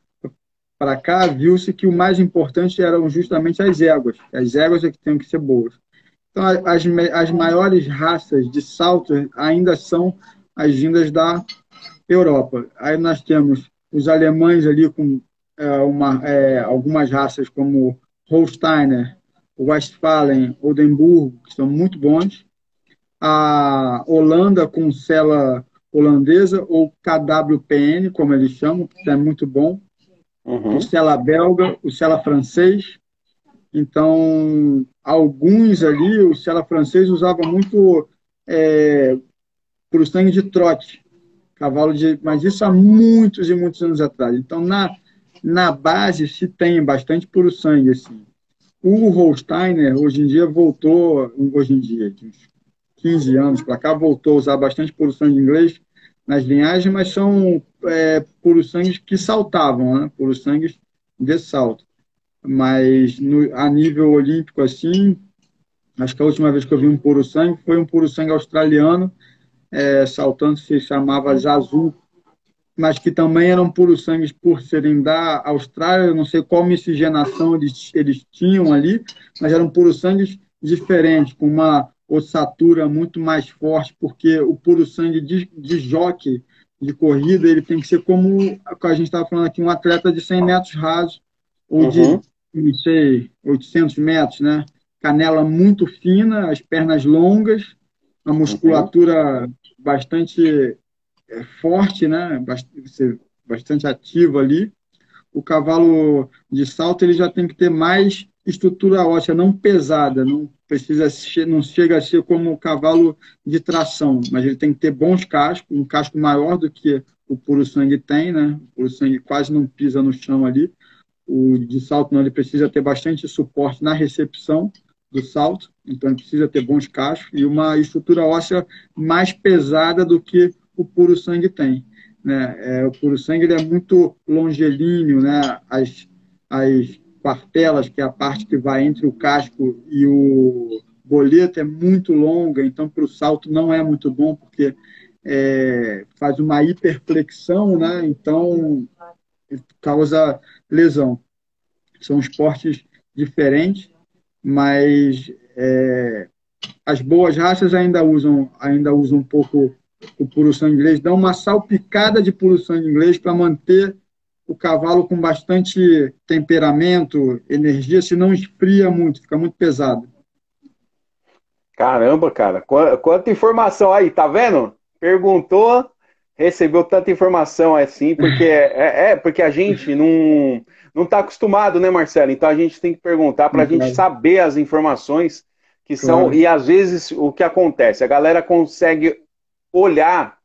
Speaker 2: para cá, viu-se que o mais importante eram justamente as éguas. As éguas é que têm que ser boas. Então, as maiores raças de salto ainda são as vindas da Europa. Aí nós temos os alemães ali com algumas raças como Holsteiner, Westphalen, Oldenburgo, que são muito bons. A Holanda com cela holandesa, ou KWPN, como eles chamam, que é muito bom. O
Speaker 1: Uhum.
Speaker 2: cela belga, o cela francês. Então, alguns ali, o Sela francês usava muito por sangue de trote, mas isso há muitos e muitos anos atrás. Então, na base, se tem bastante puro sangue. Assim. O Holsteiner, hoje em dia, voltou, hoje em dia, de uns 15 anos para cá, voltou a usar bastante puro sangue inglês nas linhagens, mas são puros sangues que saltavam, né? Puros sangues de salto. Mas a nível olímpico, assim, acho que a última vez que eu vi um puro sangue foi um puro sangue australiano, saltando, se chamava Zazu, mas que também eram puros sangues por serem da Austrália. Eu não sei qual miscigenação eles tinham ali, mas eram puros sangues diferentes, com ossatura muito mais forte, porque o puro sangue de jockey, de corrida, ele tem que ser como a gente estava falando aqui, um atleta de 100 metros rasos, ou de,
Speaker 1: Uhum,
Speaker 2: não sei, 800 metros, né? Canela muito fina, as pernas longas, a
Speaker 1: uhum.
Speaker 2: musculatura bastante forte, né? Bastante ativo ali. O cavalo de salto ele já tem que ter mais estrutura óssea, não pesada, não precisa, não chega a ser como o cavalo de tração, mas ele tem que ter bons cascos, um casco maior do que o puro sangue tem, né? O puro sangue quase não pisa no chão ali. O de salto não, ele precisa ter bastante suporte na recepção do salto, então ele precisa ter bons cascos e uma estrutura óssea mais pesada do que o puro sangue tem. Né? O puro sangue ele é muito longilíneo, né? As quartelas, que é a parte que vai entre o casco e o boleto, é muito longa, então para o salto não é muito bom, porque faz uma hiperflexão, né? Então causa lesão. São esportes diferentes, mas as boas raças ainda usam um pouco o puro sangue inglês, dão uma salpicada de puro sangue inglês para manter o cavalo com bastante temperamento, energia, se não esfria muito, fica muito pesado.
Speaker 1: Caramba, cara, quanta informação aí, tá vendo? Perguntou, recebeu tanta informação assim, porque porque a gente não tá acostumado, né, Marcelo? Então a gente tem que perguntar para a gente
Speaker 2: Claro,
Speaker 1: saber as informações que são,
Speaker 2: claro,
Speaker 1: e às vezes o que acontece, a galera consegue olhar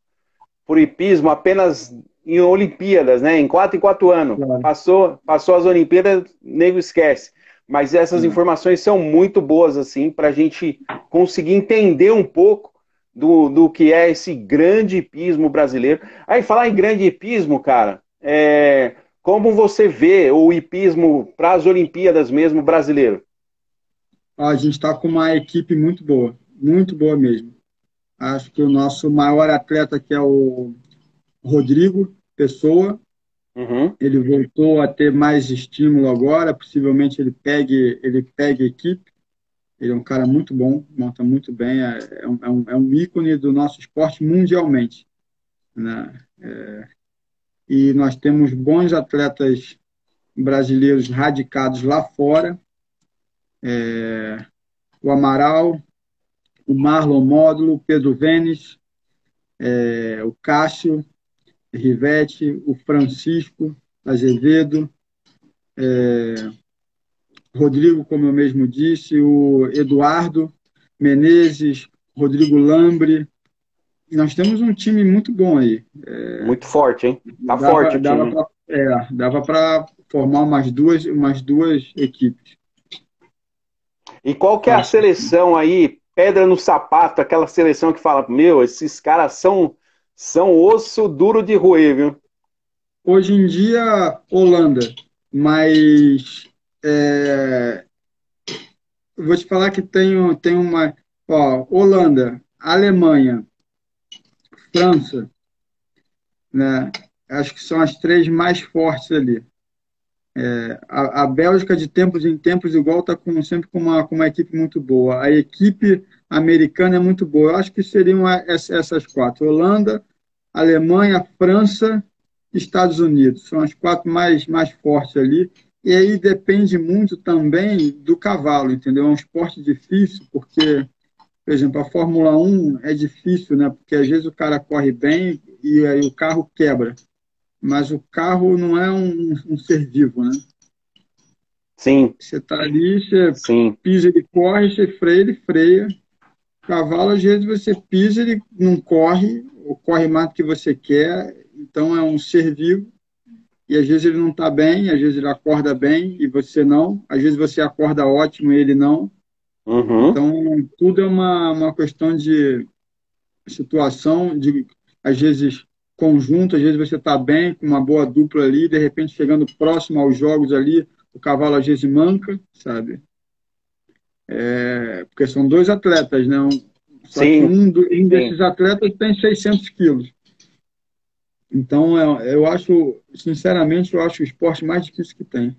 Speaker 1: por hipismo apenas em Olimpíadas, né? Em 4 anos.
Speaker 2: claro.
Speaker 1: Passou as Olimpíadas, nego esquece. Mas essas
Speaker 2: É.
Speaker 1: informações são muito boas, assim, para a gente conseguir entender um pouco do que é esse grande hipismo brasileiro. Aí, falar em grande hipismo, cara, como você vê o hipismo para as Olimpíadas mesmo brasileiro?
Speaker 2: A gente está com uma equipe muito boa mesmo. Acho que o nosso maior atleta, que é o Rodrigo Pessoa,
Speaker 1: Uhum.
Speaker 2: ele voltou a ter mais estímulo agora, possivelmente ele pegue equipe. Ele é um cara muito bom, monta muito bem, é um ícone do nosso esporte mundialmente, né? E nós temos bons atletas brasileiros radicados lá fora, o Amaral, o Marlon Módulo, o Pedro Vênis, o Cássio Rivete, o Francisco Azevedo, Rodrigo, como eu mesmo disse, o Eduardo Menezes, Rodrigo Lambre. Nós temos um time muito bom aí.
Speaker 1: Muito forte, hein? Tá forte
Speaker 2: Dava,
Speaker 1: o
Speaker 2: dava
Speaker 1: time.
Speaker 2: para dava para formar umas duas equipes.
Speaker 1: E qual que é a
Speaker 2: Acho que
Speaker 1: seleção aí, pedra no sapato, aquela seleção que fala, meu, esses caras são osso duro de roer, viu?
Speaker 2: hoje em dia, Holanda, mas é, eu vou te falar que tem uma. Ó, Holanda, Alemanha, França, né? Acho que são as três mais fortes ali. A Bélgica, de tempos em tempos, igual, está sempre com uma equipe muito boa. A equipe americana é muito boa. Eu acho que seriam essas quatro: Holanda, Alemanha, França, Estados Unidos. São as quatro mais fortes ali. E aí depende muito também do cavalo, entendeu? É um esporte difícil, porque, por exemplo, a Fórmula 1 é difícil, né? Porque às vezes o cara corre bem e aí o carro quebra. Mas o carro não é um ser vivo, né?
Speaker 1: Sim,
Speaker 2: Você está ali, você
Speaker 1: sim.
Speaker 2: pisa, ele corre, você freia, ele freia. Cavalo, às vezes você pisa, ele não corre, ou corre mais do que você quer. Então é um ser vivo. E às vezes ele não está bem, às vezes ele acorda bem e você não. Às vezes você acorda ótimo e ele não.
Speaker 1: Uhum.
Speaker 2: Então tudo é uma questão de situação, às vezes conjunto, às vezes você está bem, com uma boa dupla ali, de repente chegando próximo aos jogos ali, o cavalo às vezes manca, sabe? Porque são dois atletas, né? Só que
Speaker 1: Sim,
Speaker 2: um
Speaker 1: sim.
Speaker 2: desses atletas tem 600 quilos. Então, eu acho, sinceramente, eu acho o esporte mais difícil que tem.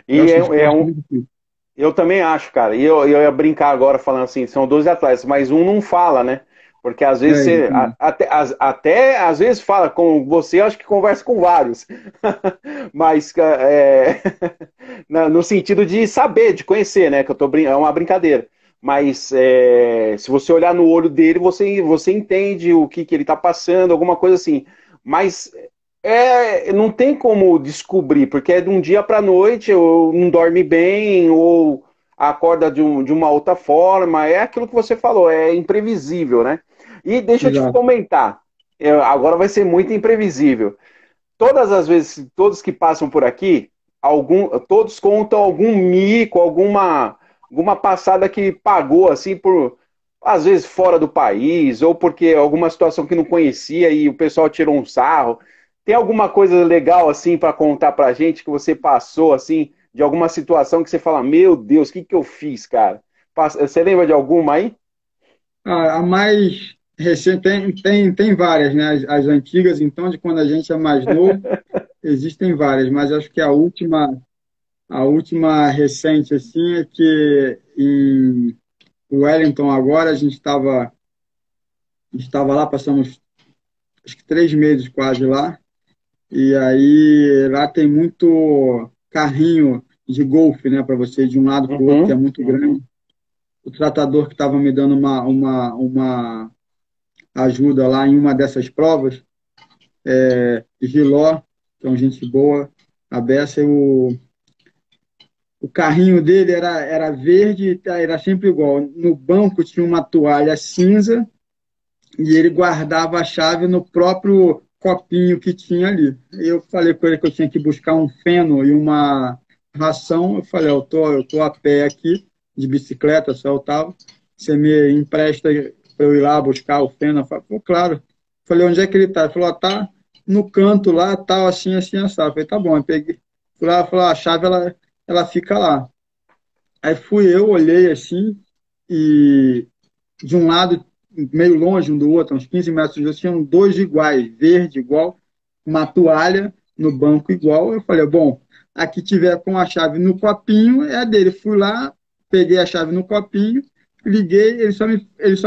Speaker 2: Eu
Speaker 1: E
Speaker 2: acho
Speaker 1: é,
Speaker 2: o
Speaker 1: é
Speaker 2: esporte
Speaker 1: um,
Speaker 2: muito difícil.
Speaker 1: Eu também acho, cara. E eu ia brincar agora falando assim, são 12 atletas, mas um não fala, né? Porque às vezes você
Speaker 2: Exatamente.
Speaker 1: até às vezes fala com você, eu acho que conversa com vários. Mas no sentido de saber, de conhecer, né? Que é uma brincadeira. Mas se você olhar no olho dele, você entende o que ele está passando, alguma coisa assim. Mas não tem como descobrir, porque é de um dia para noite, ou não dorme bem, ou acorda de uma outra forma. É aquilo que você falou, é imprevisível, né? E deixa eu te
Speaker 2: Exato.
Speaker 1: comentar, agora vai ser muito imprevisível. Todas as vezes, todos que passam por aqui, todos contam algum mico, alguma passada que pagou assim por às vezes fora do país, ou porque alguma situação que não conhecia e o pessoal tirou um sarro. Tem alguma coisa legal assim para contar pra gente que você passou assim, de alguma situação que você fala, meu Deus, o que que eu fiz, cara? Você lembra de alguma aí?
Speaker 2: A mais recente, tem várias, né? As antigas, então, de quando a gente é mais novo, existem várias, mas acho que a última recente, assim, é que em Wellington agora, a gente estava lá, passamos acho que 3 meses quase lá, e aí lá tem muito carrinho de golfe, né, para você ir de um lado para o outro, que é
Speaker 1: Uhum.
Speaker 2: muito grande. O tratador que estava me dando uma ajuda lá em uma dessas provas, Giló, que é um gente boa, a beça, o carrinho dele era verde, era sempre igual. No banco tinha uma toalha cinza e ele guardava a chave no próprio copinho que tinha ali. Eu falei com ele que eu tinha que buscar um feno e uma ração. Eu falei, eu tô a pé aqui, de bicicleta, só eu tava. Você me empresta para eu ir lá buscar o feno? Eu falei, pô, claro. Eu falei, onde é que ele está? Ele falou, tá no canto lá, tal, assim, assim, assado. Eu falei, tá bom. Eu peguei, fui lá, falou, a chave, ela fica lá. Aí fui eu, olhei assim, e de um lado, meio longe um do outro, uns 15 metros de distância, tinham dois iguais, verde igual, uma toalha no banco igual. Eu falei, bom, aqui tiver com a chave no copinho, é a dele. Fui lá, peguei a chave no copinho, liguei, ele só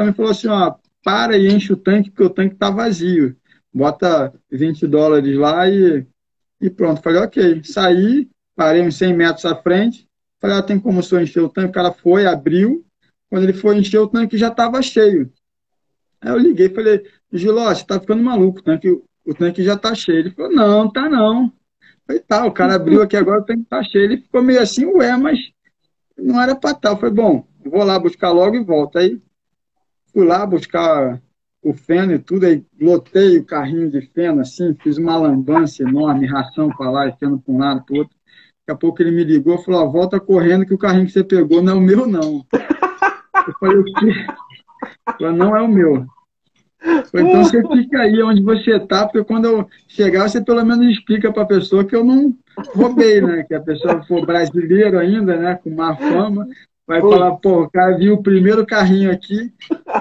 Speaker 2: me falou assim, ó, para e enche o tanque, porque o tanque está vazio. Bota US$ 20 lá e pronto. Falei, ok. Saí, parei uns 100 metros à frente, falei, tem como o senhor encher o tanque? O cara foi, abriu, quando ele foi encher o tanque já estava cheio. Aí eu liguei e falei, Giló, você está ficando maluco, o tanque já está cheio. Ele falou, não, tá não. Eu falei, tá, o cara abriu aqui agora, o tanque está cheio. Ele ficou meio assim, ué, mas não era para tal. Eu falei, bom, vou lá buscar logo e volto. Aí fui lá buscar o feno e tudo, aí lotei o carrinho de feno, assim, fiz uma lambança enorme, ração para lá e feno para um lado, para o outro. Daqui a pouco ele me ligou e falou, volta correndo que o carrinho que você pegou não é o meu, não. Eu falei, o quê? Ele falou, não é o meu. Então você fica aí onde você está, porque quando eu chegar, você pelo menos explica para a pessoa que eu não roubei, né? Que a pessoa for brasileira ainda, né? Com má fama, vai falar, pô, o cara viu o primeiro carrinho aqui,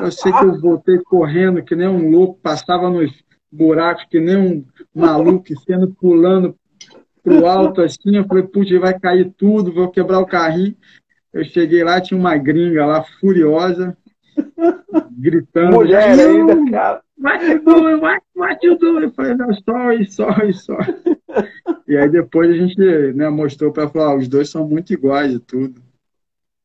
Speaker 2: eu sei que eu voltei correndo que nem um louco, passava nos buracos que nem um maluco, sendo pulando pro alto assim, eu falei, putz, vai cair tudo, vou quebrar o carrinho. Eu cheguei lá, tinha uma gringa lá, furiosa, gritando já,
Speaker 1: Mulher ainda,
Speaker 2: you,
Speaker 1: cara.
Speaker 2: what you doing, what you doing? Eu falei, não, sorry, sorry, sorry. E aí depois a gente, né, mostrou para falar, os dois são muito iguais e tudo.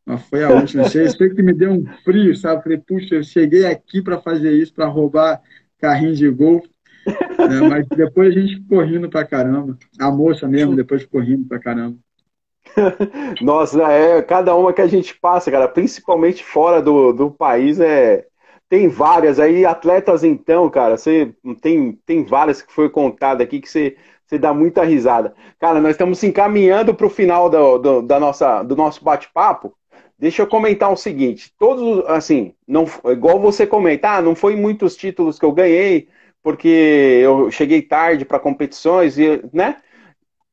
Speaker 2: Mas foi a última. Sei que me deu um frio, sabe? Falei, puxa, eu cheguei aqui para fazer isso, para roubar carrinho de golfe, né? Mas depois a gente ficou rindo pra caramba. A moça mesmo, depois ficou rindo pra caramba.
Speaker 1: Nossa, cada uma que a gente passa, cara, principalmente fora do país, tem várias aí, atletas então, cara, tem várias que foi contada aqui que você dá muita risada. Cara, nós estamos se encaminhando para o final do nosso bate-papo. Deixa eu comentar o seguinte, todos, assim, não, igual você comentar, não foi muitos títulos que eu ganhei, porque eu cheguei tarde para competições, né?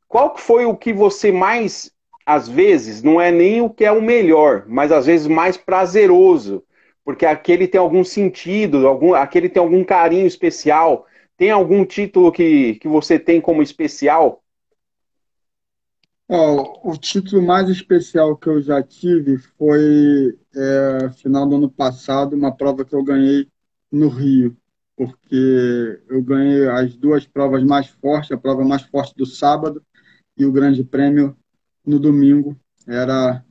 Speaker 1: Qual que foi o que você mais, às vezes, não é nem o que é o melhor, mas às vezes mais prazeroso, porque aquele tem algum sentido, aquele tem algum carinho especial. Tem algum título que você tem como especial?
Speaker 2: Ó, o título mais especial que eu já tive foi final do ano passado, uma prova que eu ganhei no Rio, porque eu ganhei as duas provas mais fortes, a prova mais forte do sábado e o Grande Prêmio no domingo. Era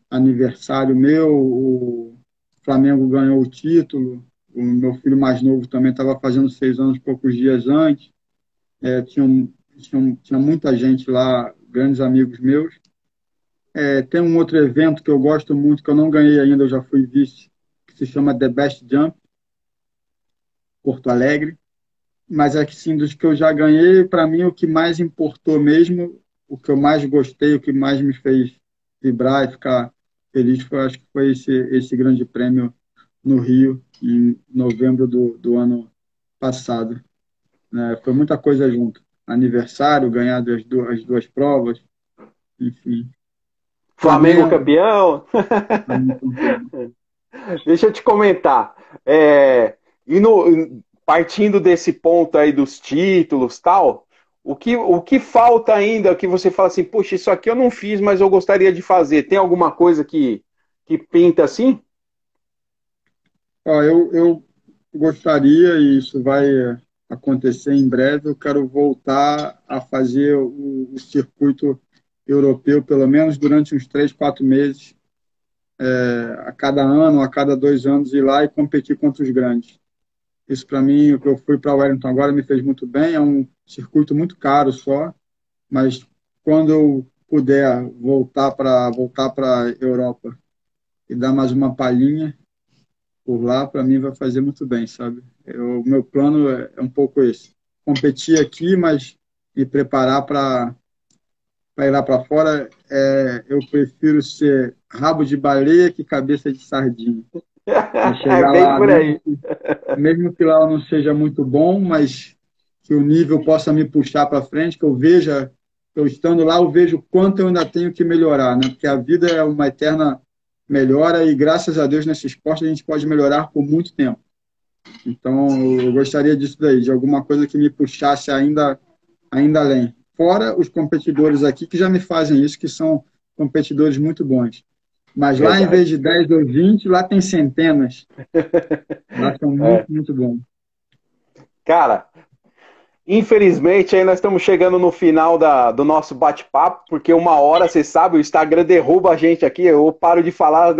Speaker 2: aniversário meu, o Flamengo ganhou o título, o meu filho mais novo também estava fazendo 6 anos poucos dias antes. Tinha muita gente lá, grandes amigos meus. Tem um outro evento que eu gosto muito, que eu não ganhei ainda, eu já fui vice, que se chama The Best Jump, Porto Alegre. Mas é que sim, dos que eu já ganhei, para mim o que mais importou mesmo, o que eu mais gostei, o que mais me fez vibrar e ficar feliz, acho que foi esse grande prêmio no Rio, em novembro do ano passado. Né? Foi muita coisa junto. Aniversário, ganhar as duas provas, enfim.
Speaker 1: Flamengo
Speaker 2: Flamengo,
Speaker 1: campeão?
Speaker 2: Flamengo campeão.
Speaker 1: Deixa eu te comentar. E partindo desse ponto aí dos títulos tal, o que falta ainda que você fala assim, poxa, isso aqui eu não fiz, mas eu gostaria de fazer. Tem alguma coisa que pinta assim?
Speaker 2: Ó, eu gostaria, e isso vai acontecer em breve, eu quero voltar a fazer o circuito europeu, pelo menos durante uns 3, 4 meses, a cada ano, a cada 2 anos, ir lá e competir contra os grandes. Isso, para mim, o que eu fui para Wellington agora me fez muito bem. É um circuito muito caro só, mas quando eu puder voltar para a Europa e dar mais uma palhinha por lá, para mim vai fazer muito bem, sabe? O meu plano é um pouco esse: competir aqui, mas me preparar para ir lá para fora. Eu prefiro ser rabo de baleia que cabeça de sardinha. E
Speaker 1: É
Speaker 2: chegar
Speaker 1: bem
Speaker 2: lá,
Speaker 1: por aí.
Speaker 2: mesmo que lá eu não seja muito bom, mas que o nível possa me puxar para frente, que eu veja, eu estando lá, eu vejo o quanto eu ainda tenho que melhorar, né? Porque a vida é uma eterna melhora e, graças a Deus, nesse esporte a gente pode melhorar por muito tempo. Então, eu gostaria disso daí, de alguma coisa que me puxasse ainda além. Fora os competidores aqui que já me fazem isso, que são competidores muito bons. Mas lá, em vez
Speaker 1: Verdade.
Speaker 2: de 10 ou 20, lá tem centenas. Lá são muito,
Speaker 1: É.
Speaker 2: muito bons.
Speaker 1: Cara, infelizmente, aí nós estamos chegando no final do nosso bate-papo, porque uma hora, você sabe, o Instagram derruba a gente aqui, eu paro de falar,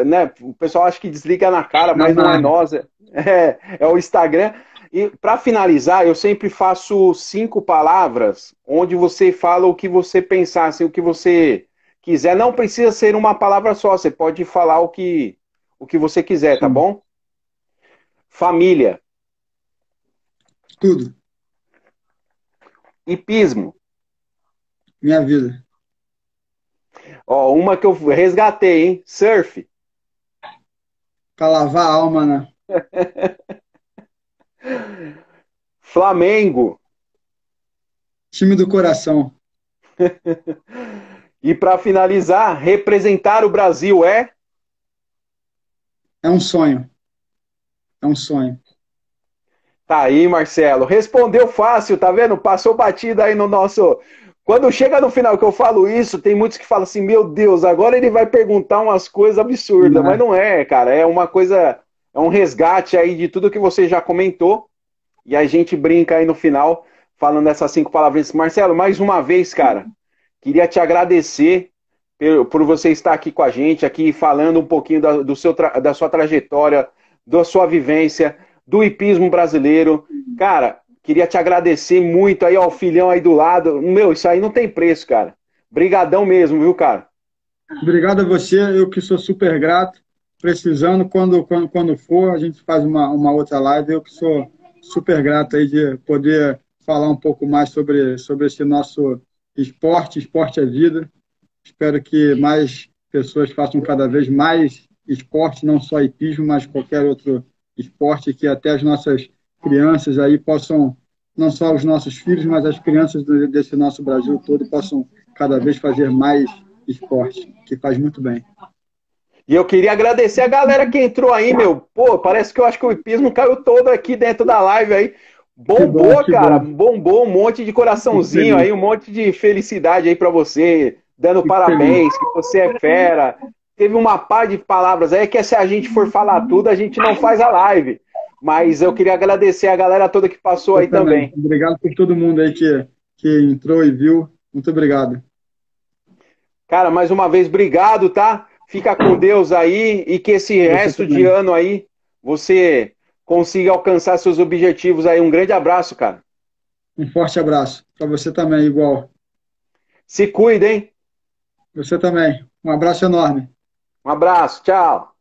Speaker 1: né? O pessoal acha que desliga na cara,
Speaker 2: Não,
Speaker 1: mas não é
Speaker 2: não.
Speaker 1: nós, é o Instagram. E para finalizar, eu sempre faço 5 palavras, onde você fala o que você pensar, assim, o que você quiser. Não precisa ser uma palavra só, você pode falar o que você quiser, tá
Speaker 2: Sim,
Speaker 1: bom? Família,
Speaker 2: tudo.
Speaker 1: hipismo.
Speaker 2: Minha vida.
Speaker 1: Ó, uma que eu resgatei, hein? Surf.
Speaker 2: Para lavar a alma, né?
Speaker 1: Flamengo.
Speaker 2: Time do coração.
Speaker 1: E para finalizar, representar o Brasil é?
Speaker 2: É um sonho. É um sonho.
Speaker 1: Tá aí, Marcelo. Respondeu fácil, tá vendo? Passou batida aí no nosso. Quando chega no final que eu falo isso, tem muitos que falam assim: Meu Deus, agora ele vai perguntar umas coisas absurdas. Mas
Speaker 2: Né?
Speaker 1: não é, cara. É uma coisa. É um resgate aí de tudo que você já comentou. E a gente brinca aí no final, falando essas 5 palavras. Marcelo, mais uma vez, cara, queria te agradecer por você estar aqui com a gente, aqui falando um pouquinho da sua trajetória, da sua vivência, do hipismo brasileiro. Cara, queria te agradecer muito aí, ó, o filhão aí do lado. Meu, isso aí não tem preço, cara. Brigadão mesmo, viu, cara?
Speaker 2: Obrigado a você. Eu que sou super grato. Precisando, quando for, a gente faz uma outra live. Eu que sou super grato aí de poder falar um pouco mais sobre esse nosso esporte. Esporte é vida. Espero que mais pessoas façam cada vez mais esporte, não só hipismo, mas qualquer outro esporte, que até as nossas crianças aí possam, não só os nossos filhos, mas as crianças desse nosso Brasil todo possam cada vez fazer mais esporte, que faz muito bem.
Speaker 1: E eu queria agradecer a galera que entrou aí, meu. Pô, parece que eu acho que o hipismo caiu todo aqui dentro da live aí.
Speaker 2: Que bom,
Speaker 1: Bombou,
Speaker 2: que
Speaker 1: cara,
Speaker 2: bom.
Speaker 1: bombou um monte de
Speaker 2: Fico
Speaker 1: coraçãozinho
Speaker 2: feliz,
Speaker 1: aí, um monte de felicidade aí pra você, dando
Speaker 2: fico feliz.
Speaker 1: parabéns, que você é fera. Teve uma par de palavras aí que se a gente for falar tudo, a gente não faz a live. Mas eu queria agradecer a galera toda que passou
Speaker 2: Eu
Speaker 1: aí
Speaker 2: também.
Speaker 1: também.
Speaker 2: Obrigado por todo mundo aí que entrou e viu. Muito obrigado.
Speaker 1: Cara, mais uma vez, obrigado, tá? Fica com Deus aí e que esse
Speaker 2: Você
Speaker 1: resto de
Speaker 2: também.
Speaker 1: ano aí você consiga alcançar seus objetivos aí. Um grande abraço, cara.
Speaker 2: Um forte abraço. Para você também, igual.
Speaker 1: Se cuida, hein?
Speaker 2: Você também. Um abraço enorme.
Speaker 1: Um abraço, tchau.